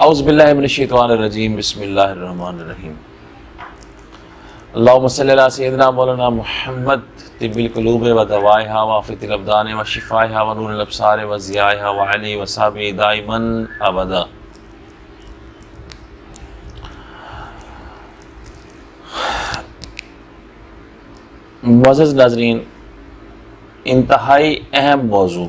اعوذ باللہ من الشیطان الرجیم، بسم اللہ الرحمن الرحیم۔ اللہم صلی علی سیدنا مولانا محمد طب القلوب و دوائها وعافیت الابدان و شفائها و نور الابصار و ضیائها و علی و صحبہ دائما ابدا۔ معزز ناظرین، انتہائی اہم موضوع،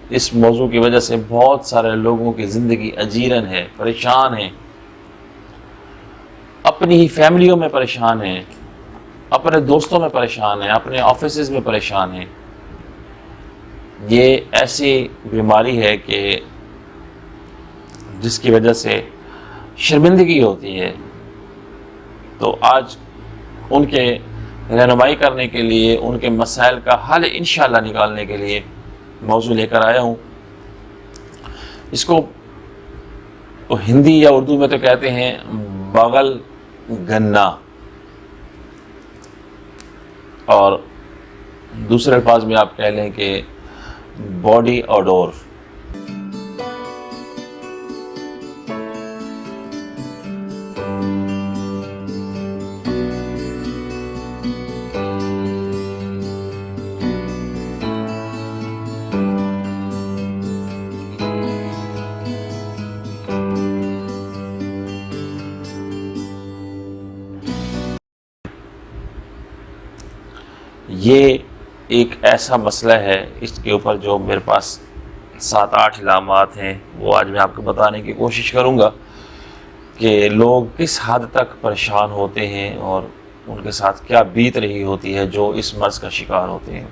اس موضوع کی وجہ سے بہت سارے لوگوں کی زندگی اجیرن ہے، پریشان ہیں، اپنی ہی فیملیوں میں پریشان ہیں، اپنے دوستوں میں پریشان ہیں، اپنے آفیسز میں پریشان ہیں۔ یہ ایسی بیماری ہے کہ جس کی وجہ سے شرمندگی ہوتی ہے۔ تو آج ان کے رہنمائی کرنے کے لیے، ان کے مسائل کا حل انشاءاللہ نکالنے کے لیے موضوع لے کر آیا ہوں۔ اس کو ہندی یا اردو میں تو کہتے ہیں بغل گنا، اور دوسرے الفاظ میں آپ کہہ لیں کہ باڈی اوڈور۔ یہ ایک ایسا مسئلہ ہے، اس کے اوپر جو میرے پاس 7-8 علامات ہیں، وہ آج میں آپ کو بتانے کی کوشش کروں گا کہ لوگ کس حد تک پریشان ہوتے ہیں اور ان کے ساتھ کیا بیت رہی ہوتی ہے جو اس مرض کا شکار ہوتے ہیں۔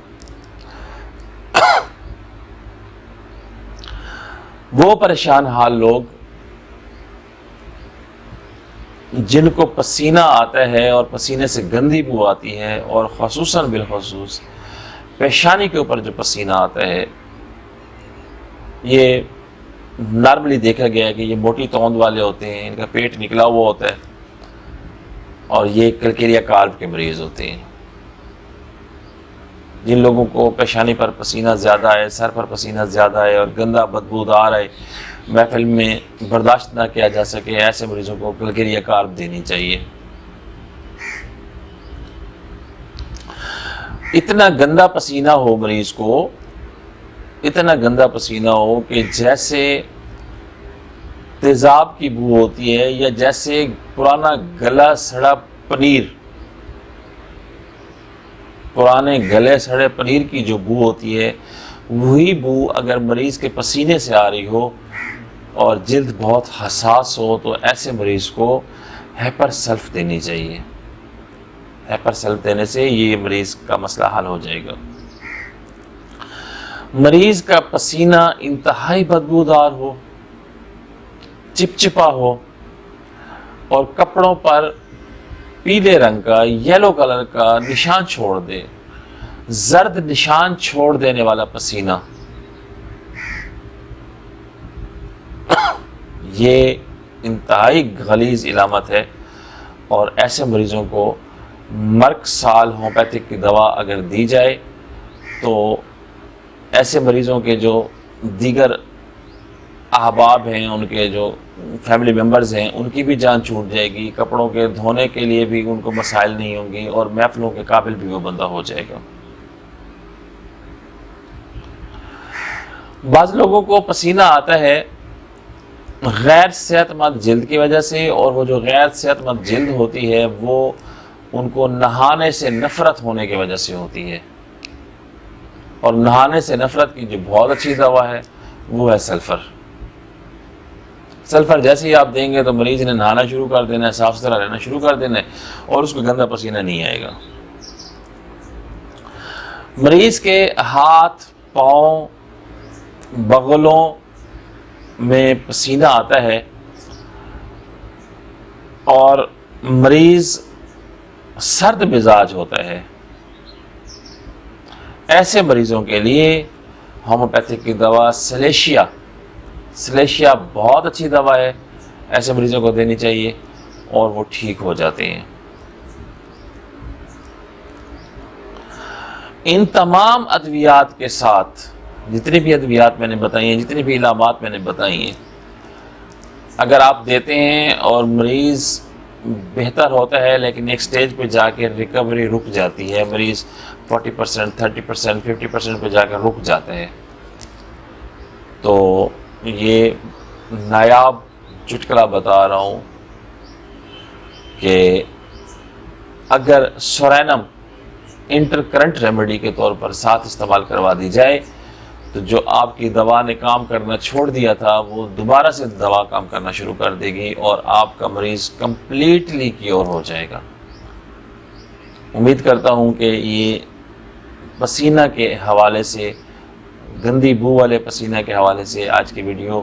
وہ پریشان حال لوگ جن کو پسینہ آتا ہے اور پسینے سے گندی بو آتی ہے، اور خصوصاً بالخصوص پیشانی کے اوپر جو پسینہ آتا ہے، یہ نارملی دیکھا گیا ہے کہ یہ موٹی توند والے ہوتے ہیں، ان کا پیٹ نکلا ہوا ہوتا ہے، اور یہ کلکیریا کارپ کے مریض ہوتے ہیں۔ جن لوگوں کو پیشانی پر پسینہ زیادہ آئے، سر پر پسینہ زیادہ آئے اور گندا بدبودار آئے، محفل میں برداشت نہ کیا جا سکے، ایسے مریضوں کو کلکیریا کارپ دینی چاہیے۔ اتنا گندا پسینہ ہو مریض کو، اتنا گندا پسینہ ہو کہ جیسے تیزاب کی بو ہوتی ہے، یا جیسے پرانا گلا سڑا پنیر، پرانے گلے سڑے پنیر کی جو بو ہوتی ہے، وہی بو اگر مریض کے پسینے سے آ رہی ہو اور جلد بہت حساس ہو، تو ایسے مریض کو ہیپر سلف دینی چاہیے۔ ہیپر سلف دینے سے یہ مریض کا مسئلہ حل ہو جائے گا۔ مریض کا پسینہ انتہائی بدبودار ہو، چپچپا ہو، اور کپڑوں پر پیلے رنگ کا، یلو کلر کا نشان چھوڑ دے، زرد نشان چھوڑ دینے والا پسینہ، یہ انتہائی غلیظ علامت ہے۔ اور ایسے مریضوں کو مرک سال ہومیوپیتھک کی دوا اگر دی جائے تو ایسے مریضوں کے جو دیگر احباب ہیں، ان کے جو فیملی ممبرز ہیں، ان کی بھی جان چھوٹ جائے گی، کپڑوں کے دھونے کے لیے بھی ان کو مسائل نہیں ہوں گے، اور محفلوں کے قابل بھی وہ بندہ ہو جائے گا۔ بعض لوگوں کو پسینہ آتا ہے غیر صحت مند جلد کی وجہ سے، اور وہ جو غیر صحت مند جلد ہوتی ہے وہ ان کو نہانے سے نفرت ہونے کی وجہ سے ہوتی ہے۔ اور نہانے سے نفرت کی جو بہت اچھی دوا ہے وہ ہے سلفر۔ سلفر جیسے ہی آپ دیں گے تو مریض نے نہانا شروع کر دینا ہے، صاف ستھرا رہنا شروع کر دینا ہے، اور اس کو گندا پسینہ نہیں آئے گا۔ مریض کے ہاتھ، پاؤں، بغلوں میں پسینہ آتا ہے، اور مریض سرد مزاج ہوتا ہے، ایسے مریضوں کے لیے ہومیوپیتھک کی دوا سلیشیا بہت اچھی دوا ہے، ایسے مریضوں کو دینی چاہیے اور وہ ٹھیک ہو جاتے ہیں۔ ان تمام ادویات کے ساتھ جتنی بھی ادویات میں نے بتائی ہیں، جتنی بھی علامات میں نے بتائی ہیں، اگر آپ دیتے ہیں اور مریض بہتر ہوتا ہے لیکن ایک سٹیج پہ جا کے ریکوری رک جاتی ہے، مریض 40%، 30%، 50% پہ جا کے رک جاتا ہے، تو یہ نایاب چٹکلا بتا رہا ہوں کہ اگر سورینم انٹر کرنٹ ریمیڈی کے طور پر ساتھ استعمال کروا دی جائے تو جو آپ کی دوا نے کام کرنا چھوڑ دیا تھا وہ دوبارہ سے دوا کام کرنا شروع کر دے گی اور آپ کا مریض کمپلیٹلی کیور ہو جائے گا۔ امید کرتا ہوں کہ یہ پسینہ کے حوالے سے، گندی بو والے پسینہ کے حوالے سے آج کی ویڈیو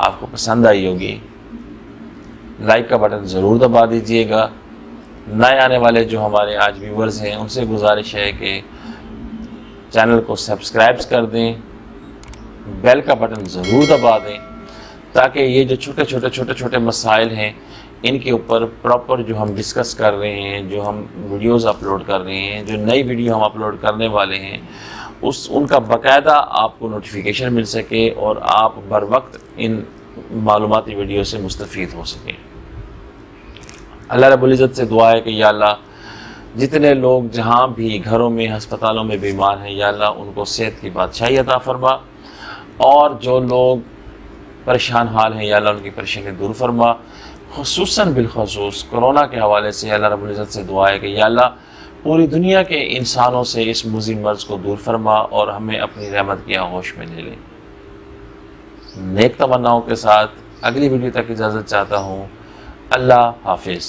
آپ کو پسند آئی ہوگی۔ لائک کا بٹن ضرور دبا دیجئے گا۔ نئے آنے والے جو ہمارے آج ویورز ہیں ان سے گزارش ہے کہ چینل کو سبسکرائب کر دیں، بیل کا بٹن ضرور دبا دیں تاکہ یہ جو چھوٹے چھوٹے مسائل ہیں ان کے اوپر پراپر جو ہم ڈسکس کر رہے ہیں، جو ہم ویڈیوز اپلوڈ کر رہے ہیں، جو نئی ویڈیو ہم اپلوڈ کرنے والے ہیں، ان کا باقاعدہ آپ کو نوٹیفیکیشن مل سکے اور آپ بر وقت ان معلوماتی ویڈیو سے مستفید ہو سکیں۔ اللہ رب العزت سے دعا ہے کہ یا اللہ جتنے لوگ جہاں بھی گھروں میں، ہسپتالوں میں بیمار ہیں، یا اللہ ان کو صحت کی بادشاہی عطا فرما، اور جو لوگ پریشان حال ہیں یا اللہ ان کی پریشانی دور فرما، خصوصاً بالخصوص کرونا کے حوالے سے اللہ رب العزت سے دعا ہے کہ یا اللہ پوری دنیا کے انسانوں سے اس مضر مرض کو دور فرما اور ہمیں اپنی رحمت کی آغوش میں لے لے۔ نیک تمناؤں کے ساتھ اگلی ویڈیو تک اجازت چاہتا ہوں۔ اللہ حافظ۔